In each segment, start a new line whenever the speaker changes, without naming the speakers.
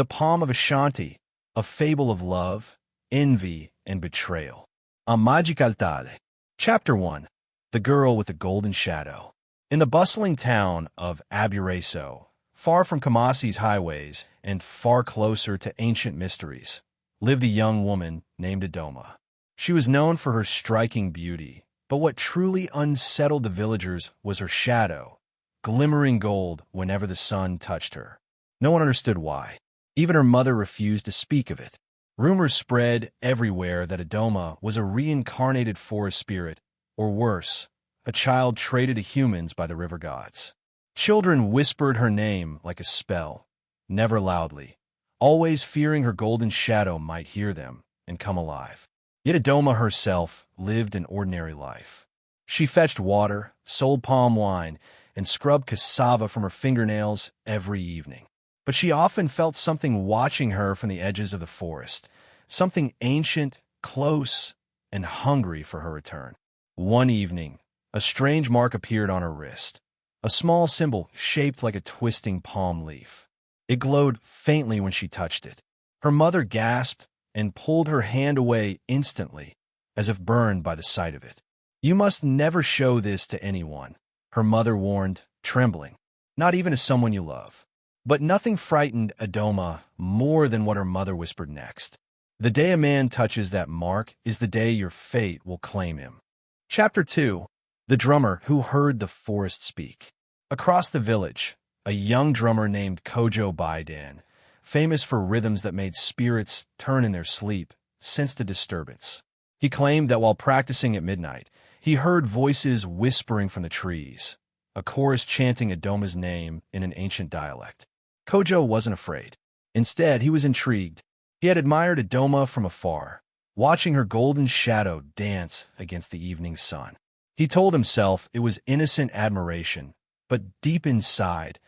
The Palm of Ashanti, a fable of love, envy, and betrayal. A magical tale. Chapter 1. The Girl with the Golden Shadow. In the bustling town of Aburaso, far from Kamasi's highways and far closer to ancient mysteries, lived a young woman named Adoma. She was known for her striking beauty, but what truly unsettled the villagers was her shadow, glimmering gold whenever the sun touched her. No one understood why. Even her mother refused to speak of it. Rumors spread everywhere that Adoma was a reincarnated forest spirit, or worse, a child traded to humans by the river gods. Children whispered her name like a spell, never loudly, always fearing her golden shadow might hear them and come alive. Yet Adoma herself lived an ordinary life. She fetched water, sold palm wine, and scrubbed cassava from her fingernails every evening. But she often felt something watching her from the edges of the forest, something ancient, close, and hungry for her return. One evening, a strange mark appeared on her wrist, a small symbol shaped like a twisting palm leaf. It glowed faintly when she touched it. Her mother gasped and pulled her hand away instantly, as if burned by the sight of it. "You must never show this to anyone," her mother warned, trembling, "not even to someone you love." But nothing frightened Adoma more than what her mother whispered next. "The day a man touches that mark is the day your fate will claim him." Chapter 2. The Drummer Who Heard the Forest Speak. Across the village, a young drummer named Kojo Baidan, famous for rhythms that made spirits turn in their sleep, sensed a disturbance. He claimed that while practicing at midnight, he heard voices whispering from the trees, a chorus chanting Adoma's name in an ancient dialect. Kojo wasn't afraid. Instead, he was intrigued. He had admired Adoma from afar, watching her golden shadow dance against the evening sun. He told himself it was innocent admiration, but deep inside,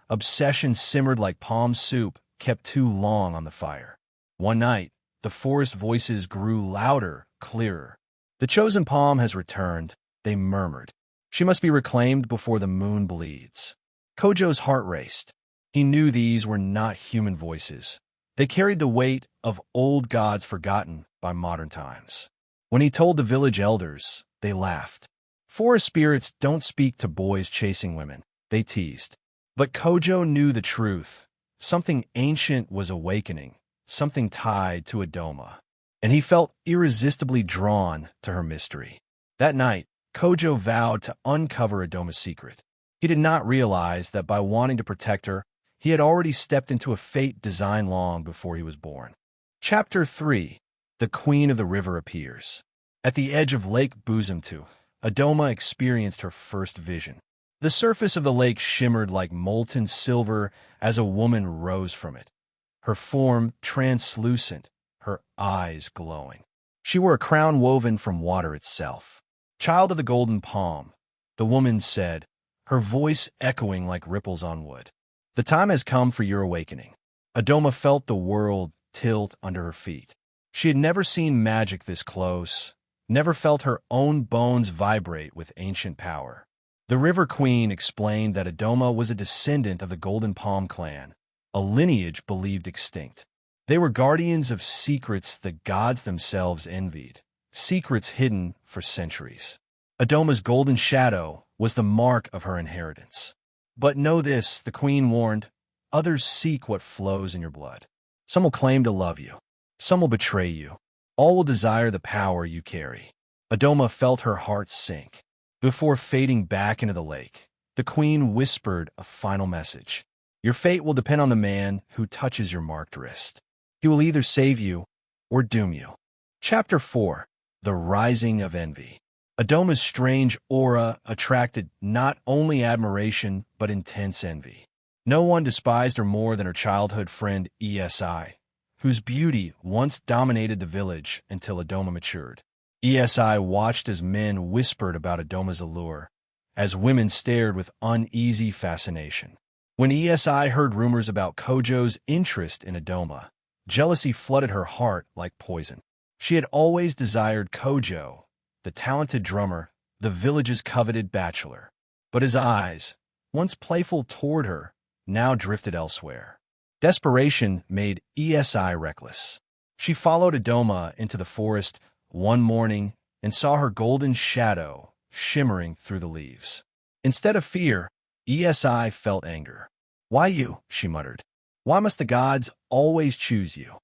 obsession simmered like palm soup kept too long on the fire. One night, the forest voices grew louder, clearer. "The chosen palm has returned," they murmured. "She must be reclaimed before the moon bleeds." Kojo's heart raced. He knew these were not human voices. They carried the weight of old gods forgotten by modern times. When he told the village elders, they laughed. "Forest spirits don't speak to boys chasing women," they teased. But Kojo knew the truth. Something ancient was awakening, something tied to Adoma, and he felt irresistibly drawn to her mystery. That night, Kojo vowed to uncover Adoma's secret. He did not realize that by wanting to protect her, he had already stepped into a fate designed long before he was born. Chapter 3. The Queen of the River Appears. At the edge of Lake Bosomtwe, Adoma experienced her first vision. The surface of the lake shimmered like molten silver as a woman rose from it, her form translucent, her eyes glowing. She wore a crown woven from water itself. "Child of the golden palm," the woman said, her voice echoing like ripples on wood. "The time has come for your awakening." Adoma felt the world tilt under her feet. She had never seen magic this close, never felt her own bones vibrate with ancient power. The River Queen explained that Adoma was a descendant of the Golden Palm clan, a lineage believed extinct. They were guardians of secrets the gods themselves envied, secrets hidden for centuries. Adoma's golden shadow was the mark of her inheritance. "But know this," the queen warned, "others seek what flows in your blood. Some will claim to love you. Some will betray you. All will desire the power you carry." Adoma felt her heart sink. Before fading back into the lake, the queen whispered a final message. "Your fate will depend on the man who touches your marked wrist. He will either save you or doom you." Chapter 4. The Rising of Envy. Adoma's strange aura attracted not only admiration but intense envy. No one despised her more than her childhood friend Esi, whose beauty once dominated the village until Adoma matured. Esi watched as men whispered about Adoma's allure, as women stared with uneasy fascination. When Esi heard rumors about Kojo's interest in Adoma, jealousy flooded her heart like poison. She had always desired Kojo, the talented drummer, the village's coveted bachelor. But his eyes, once playful toward her, now drifted elsewhere. Desperation made Esi reckless. She followed Adoma into the forest one morning and saw her golden shadow shimmering through the leaves. Instead of fear, Esi felt anger. "Why you?" she muttered. "Why must the gods always choose you?"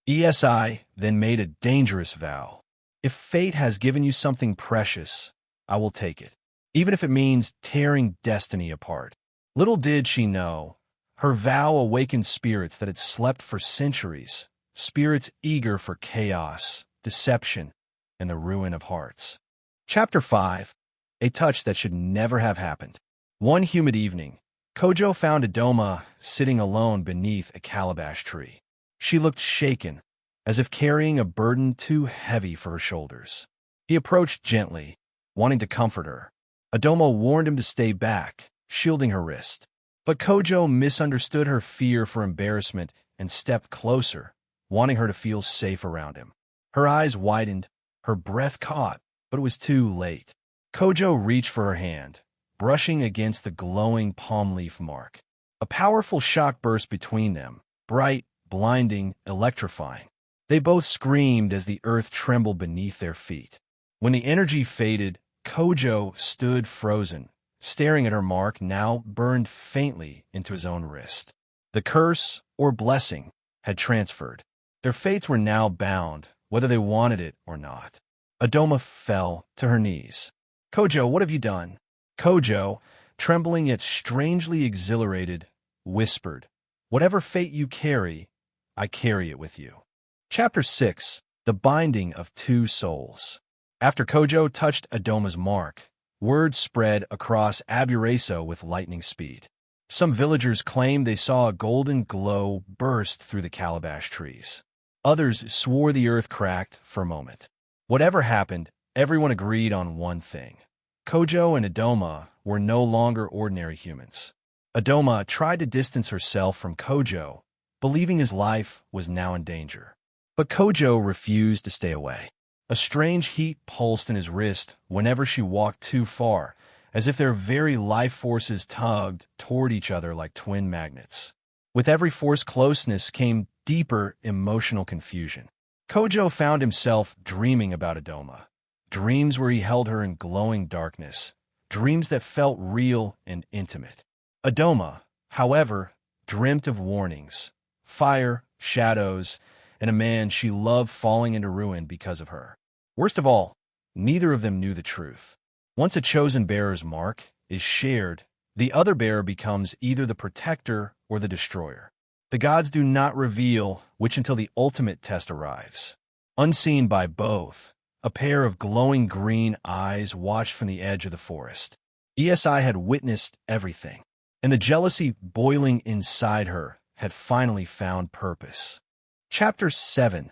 Esi then made a dangerous vow. "If fate has given you something precious, I will take it, even if it means tearing destiny apart." Little did she know, her vow awakened spirits that had slept for centuries, spirits eager for chaos, deception, and the ruin of hearts. Chapter 5. A touch that should never have happened. One humid evening, Kojo found Adoma sitting alone beneath a calabash tree. She looked shaken, as if carrying a burden too heavy for her shoulders. He approached gently, wanting to comfort her. Adoma warned him to stay back, shielding her wrist. But Kojo misunderstood her fear for embarrassment and stepped closer, wanting her to feel safe around him. Her eyes widened, her breath caught, but it was too late. Kojo reached for her hand, brushing against the glowing palm leaf mark. A powerful shock burst between them, bright, blinding, electrifying. They both screamed as the earth trembled beneath their feet. When the energy faded, Kojo stood frozen, staring at her mark now burned faintly into his own wrist. The curse, or blessing, had transferred. Their fates were now bound, whether they wanted it or not. Adoma fell to her knees. "Kojo, what have you done?" Kojo, trembling yet strangely exhilarated, whispered, "Whatever fate you carry, I carry it with you." Chapter 6. The Binding of Two Souls. After Kojo touched Adoma's mark, word spread across Aburaso with lightning speed. Some villagers claimed they saw a golden glow burst through the calabash trees. Others swore the earth cracked for a moment. Whatever happened, everyone agreed on one thing. Kojo and Adoma were no longer ordinary humans. Adoma tried to distance herself from Kojo, believing his life was now in danger. But Kojo refused to stay away. A strange heat pulsed in his wrist whenever she walked too far, as if their very life forces tugged toward each other like twin magnets. With every forced closeness came deeper emotional confusion. Kojo found himself dreaming about Adoma, dreams where he held her in glowing darkness, dreams that felt real and intimate. Adoma, however, dreamt of warnings, fire, shadows, and a man she loved falling into ruin because of her. Worst of all, neither of them knew the truth. Once a chosen bearer's mark is shared, the other bearer becomes either the protector or the destroyer. The gods do not reveal which until the ultimate test arrives. Unseen by both, a pair of glowing green eyes watched from the edge of the forest. Esi had witnessed everything, and the jealousy boiling inside her had finally found purpose. Chapter 7.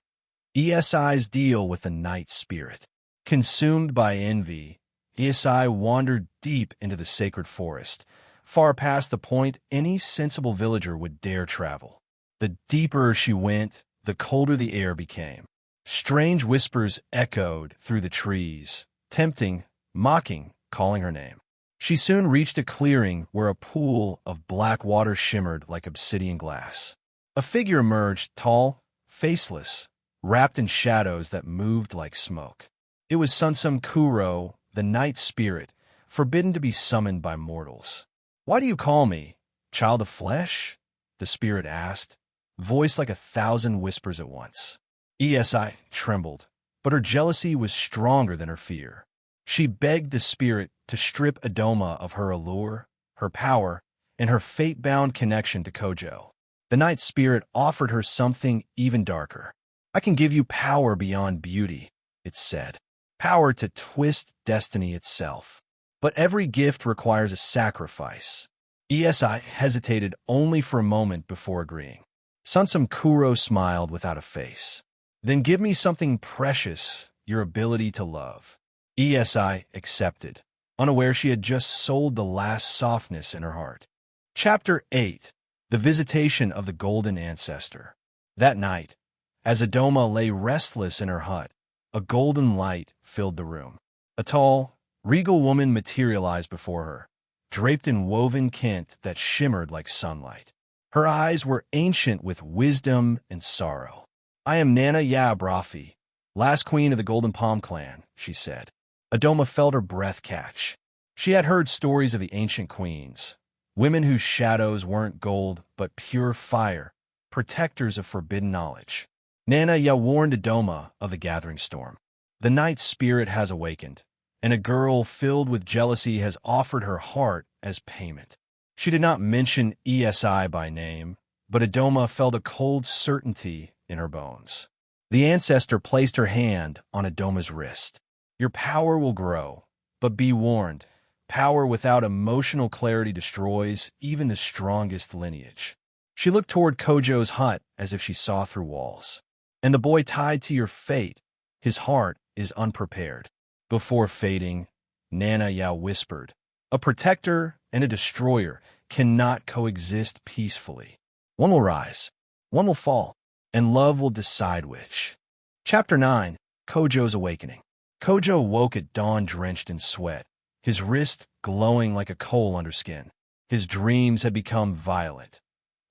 Esi's Deal with the Night Spirit. Consumed by envy, Esi wandered deep into the sacred forest, far past the point any sensible villager would dare travel. The deeper she went, the colder the air became. Strange whispers echoed through the trees, tempting, mocking, calling her name. She soon reached a clearing where a pool of black water shimmered like obsidian glass. A figure emerged, tall, faceless, wrapped in shadows that moved like smoke. It was Sunsum Kuro, the night spirit, forbidden to be summoned by mortals. "Why do you call me, child of flesh?" the spirit asked, voice like 1,000 whispers at once. Esi trembled, but her jealousy was stronger than her fear. She begged the spirit to strip Adoma of her allure, her power, and her fate-bound connection to Kojo. The night spirit offered her something even darker. "I can give you power beyond beauty," it said. "Power to twist destiny itself. But every gift requires a sacrifice." Esi hesitated only for a moment before agreeing. Sunsum Kuro smiled without a face. "Then give me something precious, your ability to love." Esi accepted, unaware she had just sold the last softness in her heart. Chapter 8. The Visitation of the Golden Ancestor. That night, as Adoma lay restless in her hut, a golden light filled the room. A tall, regal woman materialized before her, draped in woven kent that shimmered like sunlight. Her eyes were ancient with wisdom and sorrow. "I am Nana Yabrafi, last queen of the Golden Palm clan," she said. Adoma felt her breath catch. She had heard stories of the ancient queens, women whose shadows weren't gold but pure fire, protectors of forbidden knowledge. Nana Ya warned Adoma of the gathering storm. "The night spirit has awakened, and a girl filled with jealousy has offered her heart as payment." She did not mention ESI by name, but Adoma felt a cold certainty in her bones. The ancestor placed her hand on Adoma's wrist. "Your power will grow, but be warned, power without emotional clarity destroys even the strongest lineage." She looked toward Kojo's hut as if she saw through walls. "And the boy tied to your fate, his heart is unprepared." Before fading, Nana Ya whispered, "A protector and a destroyer cannot coexist peacefully. One will rise, one will fall, and love will decide which." Chapter 9. Kojo's Awakening. Kojo woke at dawn drenched in sweat, his wrist glowing like a coal under skin. His dreams had become violent.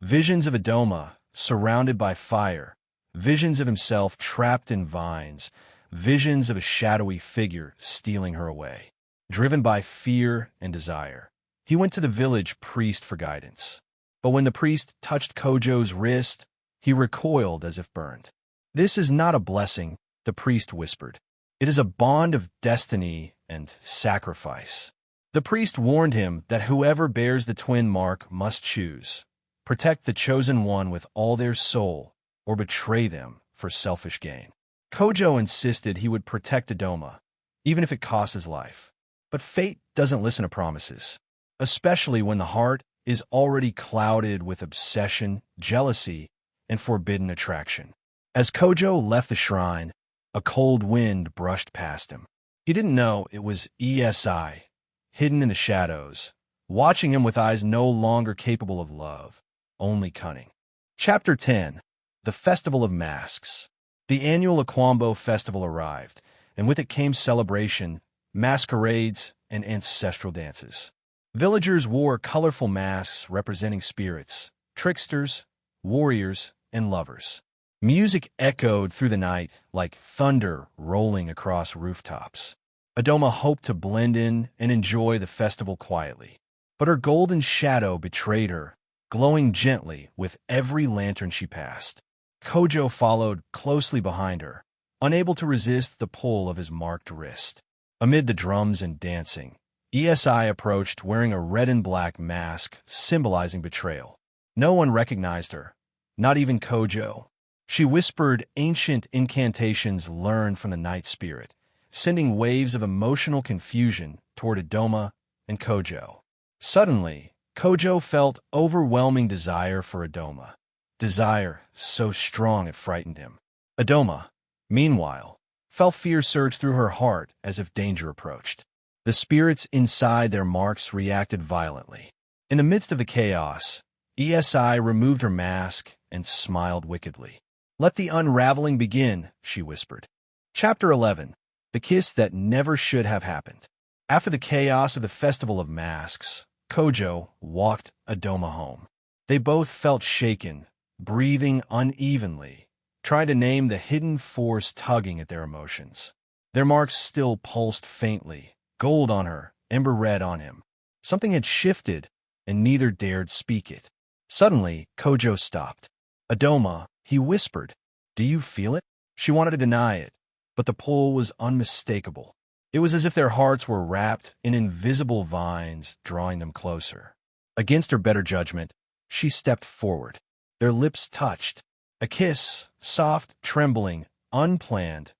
Visions of Adoma, surrounded by fire, visions of himself trapped in vines, visions of a shadowy figure stealing her away. Driven by fear and desire, he went to the village priest for guidance. But when the priest touched Kojo's wrist, he recoiled as if burned. "This is not a blessing," the priest whispered. "It is a bond of destiny and sacrifice." The priest warned him that whoever bears the twin mark must choose: protect the chosen one with all their soul, or betray them for selfish gain. Kojo insisted he would protect Adoma, even if it cost his life. But fate doesn't listen to promises, especially when the heart is already clouded with obsession, jealousy, and forbidden attraction. As Kojo left the shrine, a cold wind brushed past him. He didn't know it was ESI, hidden in the shadows, watching him with eyes no longer capable of love, only cunning. Chapter 10. The Festival of Masks. The annual Akwambo festival arrived, and with it came celebration, masquerades, and ancestral dances. Villagers wore colorful masks representing spirits, tricksters, warriors, and lovers. Music echoed through the night like thunder rolling across rooftops. Adoma hoped to blend in and enjoy the festival quietly, but her golden shadow betrayed her, glowing gently with every lantern she passed. Kojo followed closely behind her, unable to resist the pull of his marked wrist. Amid the drums and dancing, ESI approached wearing a red and black mask symbolizing betrayal. No one recognized her, not even Kojo. She whispered ancient incantations learned from the night spirit, sending waves of emotional confusion toward Adoma and Kojo. Suddenly, Kojo felt overwhelming desire for Adoma. Desire so strong it frightened him. Adoma, meanwhile, felt fear surge through her heart as if danger approached. The spirits inside their marks reacted violently. In the midst of the chaos, ESI removed her mask and smiled wickedly. "Let the unraveling begin," she whispered. Chapter 11. The Kiss That Never Should Have Happened. After the chaos of the Festival of Masks, Kojo walked Adoma home. They both felt shaken, breathing unevenly, trying to name the hidden force tugging at their emotions. Their marks still pulsed faintly, gold on her, ember red on him. Something had shifted, and neither dared speak it. Suddenly, Kojo stopped. "Adoma," he whispered, "do you feel it?" She wanted to deny it, but the pull was unmistakable. It was as if their hearts were wrapped in invisible vines, drawing them closer. Against her better judgment, she stepped forward. Their lips touched. A kiss, soft, trembling, unplanned,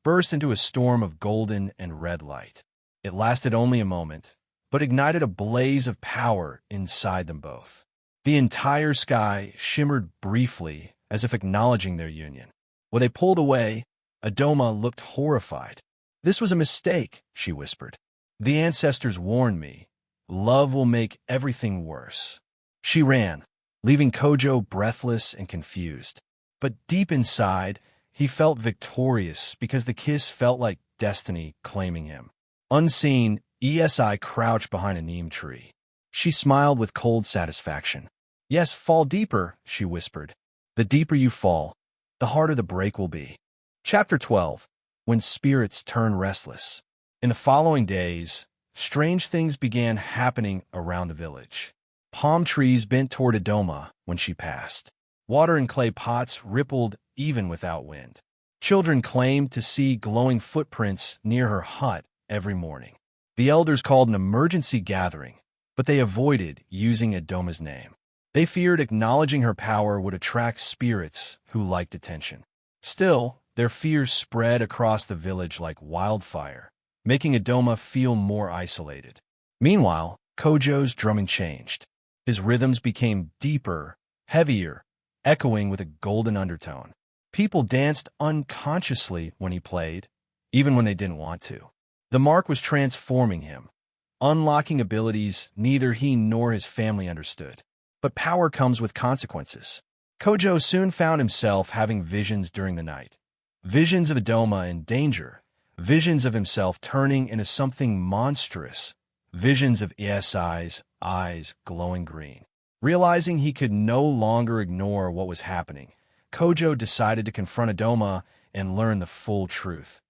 burst into a storm of golden and red light. It lasted only a moment, but ignited a blaze of power inside them both. The entire sky shimmered briefly, as if acknowledging their union. When they pulled away, Adoma looked horrified. "This was a mistake," she whispered. "The ancestors warned me. Love will make everything worse." She ran, leaving Kojo breathless and confused. But deep inside, he felt victorious because the kiss felt like destiny claiming him. Unseen, ESI crouched behind a neem tree. She smiled with cold satisfaction. Yes, fall deeper, she whispered. The deeper you fall, the harder the break will be. Chapter 12. When Spirits Turn Restless. In the following days, strange things began happening around the village. Palm trees bent toward Adoma when she passed. Water in clay pots rippled even without wind. Children claimed to see glowing footprints near her hut every morning. The elders called an emergency gathering, but they avoided using Adoma's name. They feared acknowledging her power would attract spirits who liked attention. Still, their fears spread across the village like wildfire, making Adoma feel more isolated. Meanwhile, Kojo's drumming changed. His rhythms became deeper, heavier, echoing with a golden undertone. People danced unconsciously when he played, even when they didn't want to. The mark was transforming him, unlocking abilities neither he nor his family understood. But power comes with consequences. Kojo soon found himself having visions during the night. Visions of Adoma in danger, visions of himself turning into something monstrous, visions of Esi's eyes glowing green. Realizing he could no longer ignore what was happening, Kojo decided to confront Adoma and learn the full truth,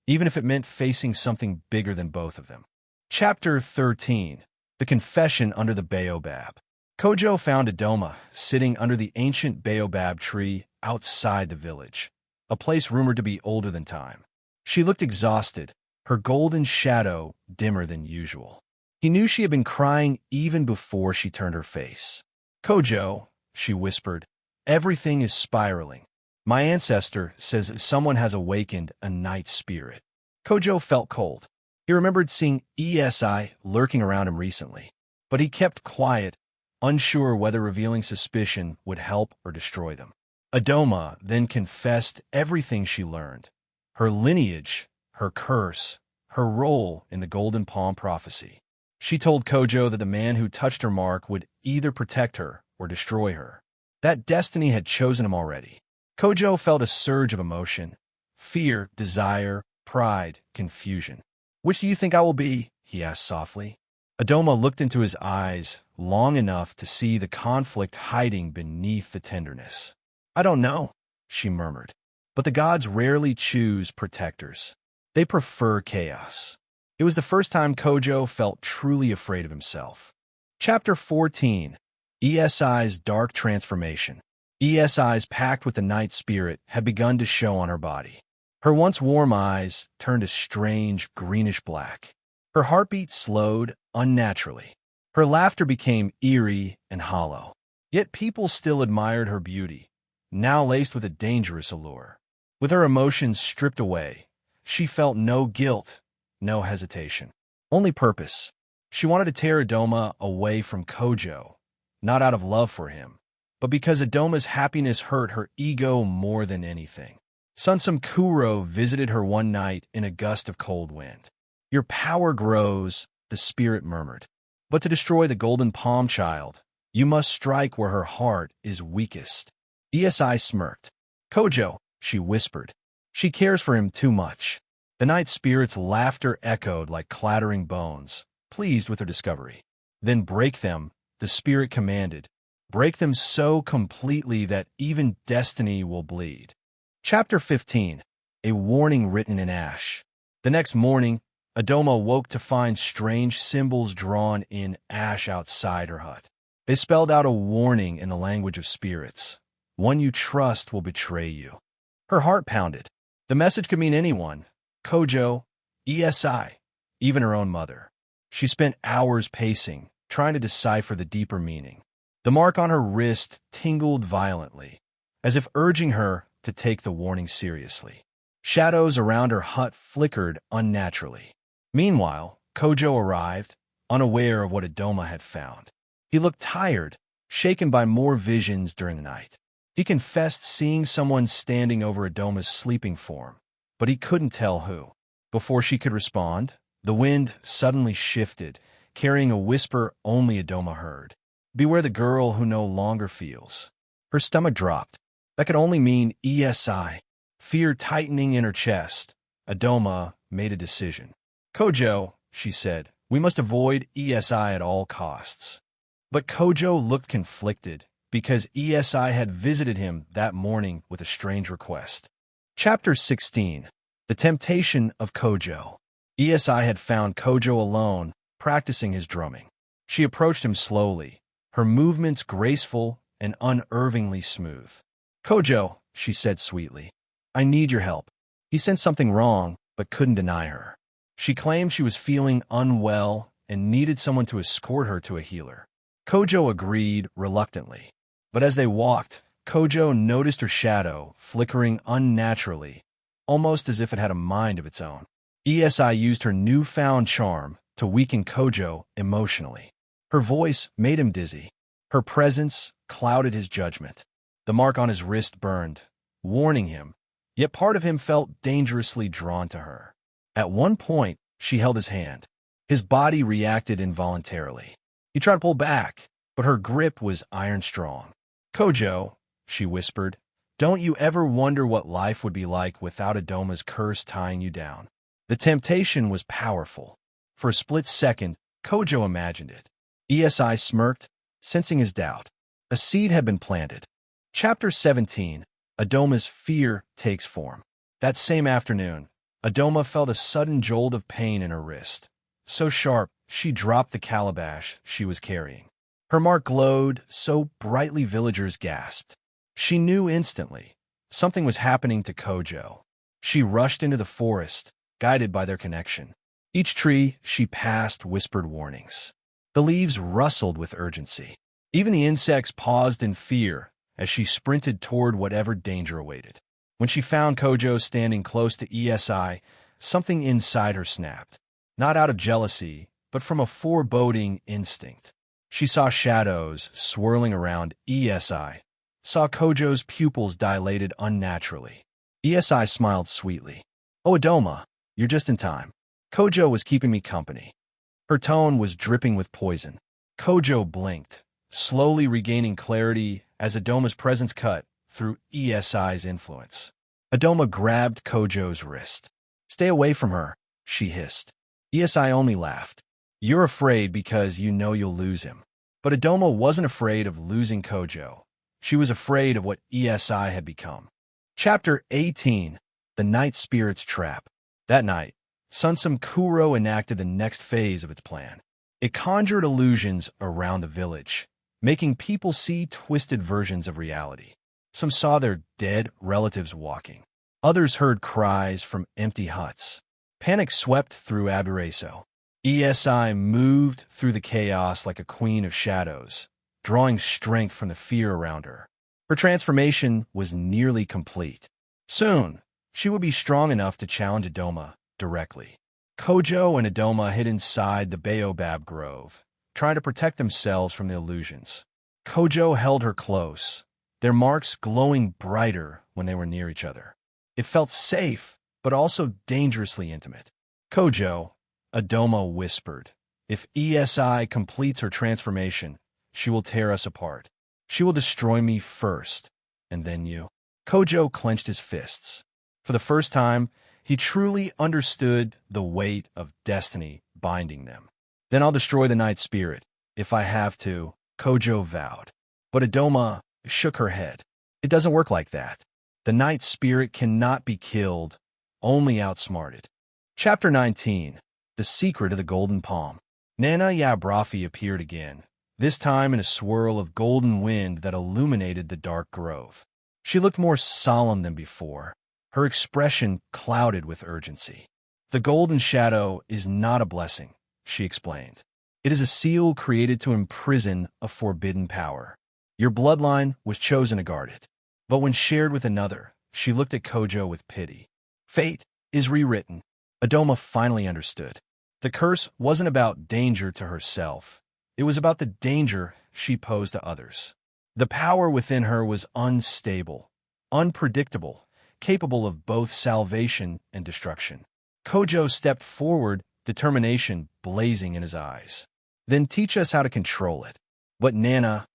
even if it meant facing something bigger than both of them. Chapter 13. The Confession Under the Baobab. Kojo found Adoma sitting under the ancient baobab tree outside the village, a place rumored to be older than time. She looked exhausted, her golden shadow dimmer than usual. He knew she had been crying even before she turned her face. "Kojo," she whispered, "everything is spiraling. My ancestor says that someone has awakened a night spirit." Kojo felt cold. He remembered seeing Esi lurking around him recently, but he kept quiet, unsure whether revealing suspicion would help or destroy them. Adoma then confessed everything she learned: her lineage, her curse, her role in the Golden Palm prophecy. She told Kojo that the man who touched her mark would either protect her or destroy her. That destiny had chosen him already. Kojo felt a surge of emotion: fear, desire, pride, confusion. "Which do you think I will be?" he asked softly. Adoma looked into his eyes long enough to see the conflict hiding beneath the tenderness. "I don't know," she murmured. "But the gods rarely choose protectors. They prefer chaos." It was the first time Kojo felt truly afraid of himself. Chapter 14. Esi's Dark Transformation. Esi's pact with the night spirit had begun to show on her body. Her once warm eyes turned a strange greenish black. Her heartbeat slowed unnaturally. Her laughter became eerie and hollow. Yet people still admired her beauty, now laced with a dangerous allure. With her emotions stripped away, she felt no guilt, no hesitation, only purpose. She wanted to tear Adoma away from Kojo, not out of love for him, but because Adoma's happiness hurt her ego more than anything. Sunsum Kuro visited her one night in a gust of cold wind. "Your power grows," the spirit murmured. "But to destroy the Golden Palm Child, you must strike where her heart is weakest." Esi smirked. "Kojo," she whispered. "She cares for him too much." The night spirit's laughter echoed like clattering bones, pleased with her discovery. "Then break them," the spirit commanded. "Break them so completely that even destiny will bleed." Chapter 15. A Warning Written in Ash. The next morning, Adoma woke to find strange symbols drawn in ash outside her hut. They spelled out a warning in the language of spirits: "One you trust will betray you." Her heart pounded. The message could mean anyone: Kojo, Esi, even her own mother. She spent hours pacing, trying to decipher the deeper meaning. The mark on her wrist tingled violently, as if urging her to take the warning seriously. Shadows around her hut flickered unnaturally. Meanwhile, Kojo arrived, unaware of what Adoma had found. He looked tired, shaken by more visions during the night. He confessed seeing someone standing over Adoma's sleeping form, but he couldn't tell who. Before she could respond, the wind suddenly shifted, carrying a whisper only Adoma heard: "Beware the girl who no longer feels." Her stomach dropped. That could only mean Esi. Fear tightening in her chest, Adoma made a decision. "Kojo," she said, "we must avoid Esi at all costs." But Kojo looked conflicted, because ESI had visited him that morning with a strange request. Chapter 16. The Temptation of Kojo. ESI had found Kojo alone, practicing his drumming. She approached him slowly, her movements graceful and unervingly smooth. "Kojo," she said sweetly, "I need your help." He sensed something wrong, but couldn't deny her. She claimed she was feeling unwell and needed someone to escort her to a healer. Kojo agreed reluctantly. But as they walked, Kojo noticed her shadow flickering unnaturally, almost as if it had a mind of its own. ESI used her newfound charm to weaken Kojo emotionally. Her voice made him dizzy. Her presence clouded his judgment. The mark on his wrist burned, warning him, yet part of him felt dangerously drawn to her. At one point, she held his hand. His body reacted involuntarily. He tried to pull back, but her grip was iron-strong. "Kojo," she whispered, "don't you ever wonder what life would be like without Adoma's curse tying you down?" The temptation was powerful. For a split second, Kojo imagined it. ESI smirked, sensing his doubt. A seed had been planted. Chapter 17. Adoma's fear takes form. That same afternoon, Adoma felt a sudden jolt of pain in her wrist. So sharp, she dropped the calabash she was carrying. Her mark glowed so brightly villagers gasped. She knew instantly. Something was happening to Kojo. She rushed into the forest, guided by their connection. Each tree she passed whispered warnings. The leaves rustled with urgency. Even the insects paused in fear as she sprinted toward whatever danger awaited. When she found Kojo standing close to ESI, something inside her snapped. Not out of jealousy, but from a foreboding instinct. She saw shadows swirling around ESI, saw Kojo's pupils dilated unnaturally. ESI smiled sweetly. "Oh, Adoma, you're just in time. Kojo was keeping me company." Her tone was dripping with poison. Kojo blinked, slowly regaining clarity as Adoma's presence cut through ESI's influence. Adoma grabbed Kojo's wrist. "Stay away from her," she hissed. ESI only laughed. "You're afraid because you know you'll lose him." But Adoma wasn't afraid of losing Kojo. She was afraid of what ESI had become. Chapter 18. The Night Spirit's Trap. That night, Sunsum Kuro enacted the next phase of its plan. It conjured illusions around the village, making people see twisted versions of reality. Some saw their dead relatives walking. Others heard cries from empty huts. Panic swept through Aburaso. ESI moved through the chaos like a queen of shadows, drawing strength from the fear around her. Her transformation was nearly complete. Soon, she would be strong enough to challenge Adoma directly. Kojo and Adoma hid inside the baobab grove, trying to protect themselves from the illusions. Kojo held her close, their marks glowing brighter when they were near each other. It felt safe, but also dangerously intimate. "Kojo," Adoma whispered, "if ESI completes her transformation, she will tear us apart. She will destroy me first, and then you." Kojo clenched his fists. For the first time, he truly understood the weight of destiny binding them. "Then I'll destroy the Night Spirit, if I have to," Kojo vowed. But Adoma shook her head. "It doesn't work like that. The Night Spirit cannot be killed, only outsmarted." Chapter 19. The Secret of the Golden Palm. Nana Yabrafi appeared again, this time in a swirl of golden wind that illuminated the dark grove. She looked more solemn than before, her expression clouded with urgency. "The golden shadow is not a blessing," she explained. "It is a seal created to imprison a forbidden power. Your bloodline was chosen to guard it." But when shared with another, she looked at Kojo with pity. Fate is rewritten. Adoma finally understood. The curse wasn't about danger to herself. It was about the danger she posed to others. The power within her was unstable, unpredictable, capable of both salvation and destruction. Kojo stepped forward, determination blazing in his eyes. "Then teach us how to control it." But Nana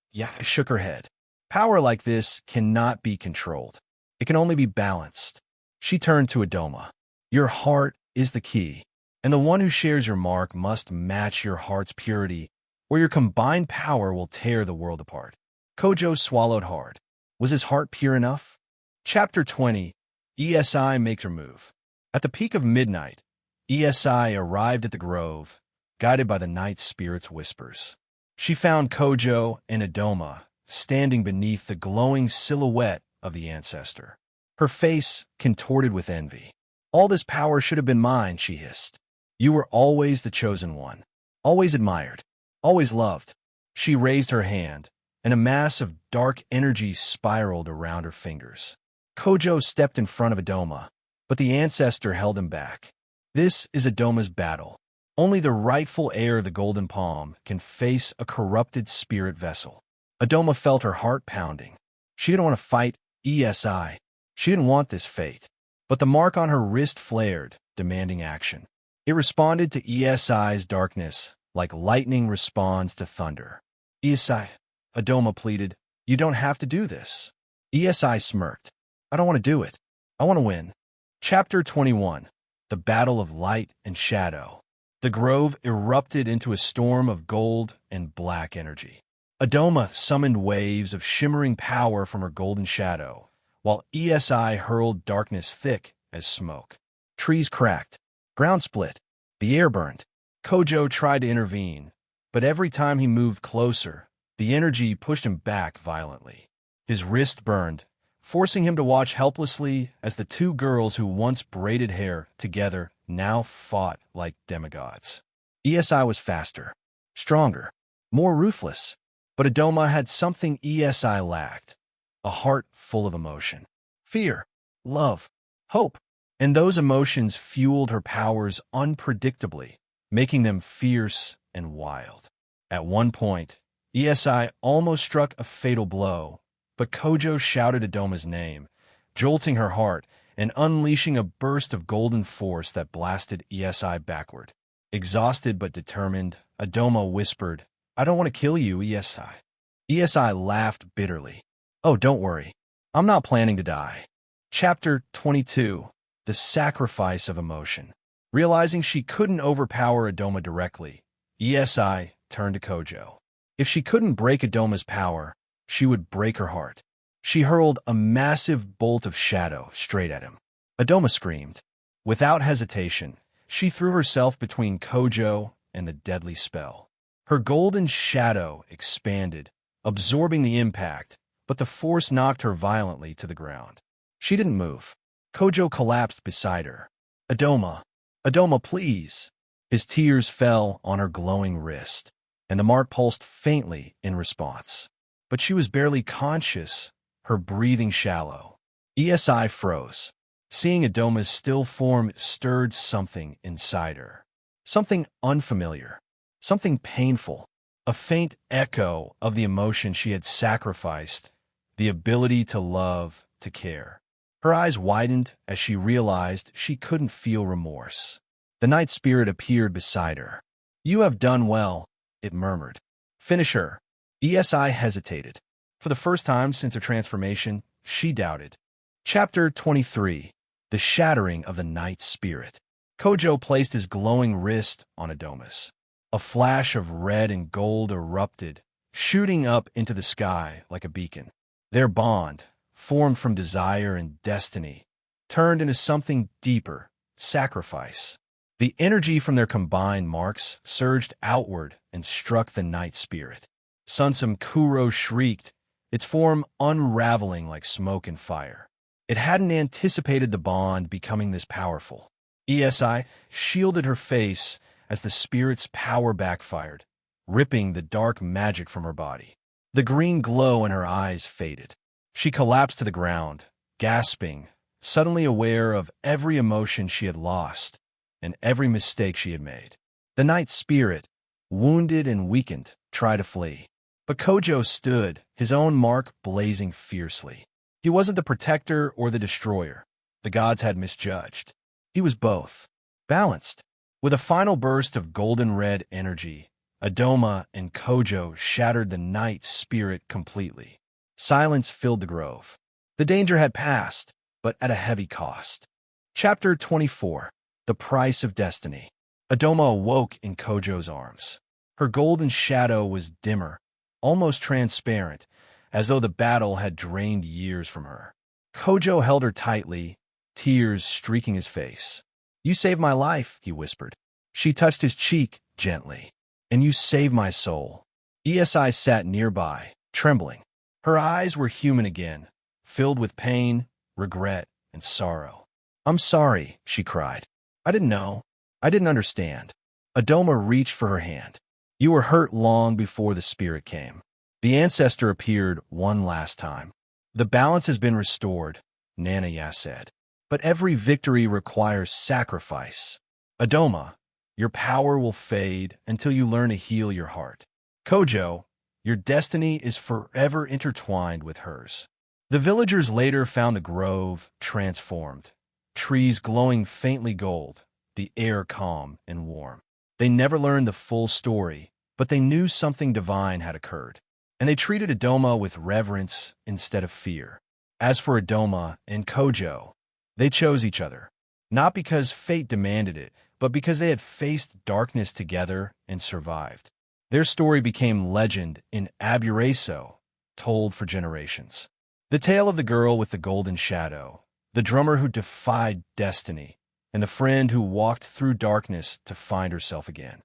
shook her head. "Power like this cannot be controlled. It can only be balanced." She turned to Adoma. "Your heart is the key, and the one who shares your mark must match your heart's purity, or your combined power will tear the world apart." Kojo swallowed hard. Was his heart pure enough? Chapter 20. ESI makes her move. At the peak of midnight, ESI arrived at the grove, guided by the night spirit's whispers. She found Kojo and Adoma standing beneath the glowing silhouette of the ancestor. Her face contorted with envy. "All this power should have been mine," she hissed. "You were always the chosen one, always admired, always loved." She raised her hand, and a mass of dark energy spiraled around her fingers. Kojo stepped in front of Adoma, but the ancestor held him back. "This is Adoma's battle. Only the rightful heir of the Golden Palm can face a corrupted spirit vessel." Adoma felt her heart pounding. She didn't want to fight ESI. She didn't want this fate. But the mark on her wrist flared, demanding action. It responded to ESI's darkness like lightning responds to thunder. "ESI," Adoma pleaded, "you don't have to do this." ESI smirked. "I don't want to do it. I want to win." Chapter 21. The Battle of Light and Shadow. The grove erupted into a storm of gold and black energy. Adoma summoned waves of shimmering power from her golden shadow, while ESI hurled darkness thick as smoke. Trees cracked. Ground split. The air burned. Kojo tried to intervene, but every time he moved closer, the energy pushed him back violently. His wrist burned, forcing him to watch helplessly as the two girls who once braided hair together now fought like demigods. ESI was faster, stronger, more ruthless, but Adoma had something ESI lacked: a heart full of emotion. Fear, love, hope. And those emotions fueled her powers unpredictably, making them fierce and wild. At one point, ESI almost struck a fatal blow, but Kojo shouted Adoma's name, jolting her heart and unleashing a burst of golden force that blasted ESI backward. Exhausted but determined, Adoma whispered, "I don't want to kill you, ESI." ESI laughed bitterly. "Oh, don't worry. I'm not planning to die." Chapter 22. The Sacrifice of Emotion. Realizing she couldn't overpower Adoma directly, ESI turned to Kojo. If she couldn't break Adoma's power, she would break her heart. She hurled a massive bolt of shadow straight at him. Adoma screamed. Without hesitation, she threw herself between Kojo and the deadly spell. Her golden shadow expanded, absorbing the impact, but the force knocked her violently to the ground. She didn't move. Kojo collapsed beside her. "Adoma, Adoma, please." His tears fell on her glowing wrist, and the mark pulsed faintly in response. But she was barely conscious, her breathing shallow. ESI froze. Seeing Adoma's still form stirred something inside her. Something unfamiliar, something painful, a faint echo of the emotion she had sacrificed, the ability to love, to care. Her eyes widened as she realized she couldn't feel remorse. The night spirit appeared beside her. "You have done well," it murmured. "Finish her." ESI hesitated. For the first time since her transformation, she doubted. Chapter 23. The Shattering of the Night Spirit. Kojo placed his glowing wrist on Adoma's. A flash of red and gold erupted, shooting up into the sky like a beacon. Their bond, formed from desire and destiny, turned into something deeper: sacrifice. The energy from their combined marks surged outward and struck the night spirit. Sunsum Kuro shrieked, its form unraveling like smoke and fire. It hadn't anticipated the bond becoming this powerful. ESI shielded her face as the spirit's power backfired, ripping the dark magic from her body. The green glow in her eyes faded. She collapsed to the ground, gasping, suddenly aware of every emotion she had lost and every mistake she had made. The night spirit, wounded and weakened, tried to flee. But Kojo stood, his own mark blazing fiercely. He wasn't the protector or the destroyer. The gods had misjudged. He was both. Balanced. With a final burst of golden red energy, Adoma and Kojo shattered the night spirit completely. Silence filled the grove. The danger had passed, but at a heavy cost. Chapter 24. The Price of Destiny. Adoma awoke in Kojo's arms. Her golden shadow was dimmer, almost transparent, as though the battle had drained years from her. Kojo held her tightly, tears streaking his face. "You saved my life," he whispered. She touched his cheek gently. "And you saved my soul." ESI sat nearby, trembling. Her eyes were human again, filled with pain, regret, and sorrow. "I'm sorry," she cried. "I didn't know. I didn't understand." Adoma reached for her hand. "You were hurt long before the spirit came." The ancestor appeared one last time. "The balance has been restored," Nanaya said. "But every victory requires sacrifice. Adoma, your power will fade until you learn to heal your heart. Kojo, your destiny is forever intertwined with hers." The villagers later found the grove transformed, trees glowing faintly gold, the air calm and warm. They never learned the full story, but they knew something divine had occurred, and they treated Adoma with reverence instead of fear. As for Adoma and Kojo, they chose each other, not because fate demanded it, but because they had faced darkness together and survived. Their story became legend in Aburaso, told for generations. The tale of the girl with the golden shadow, the drummer who defied destiny, and the friend who walked through darkness to find herself again.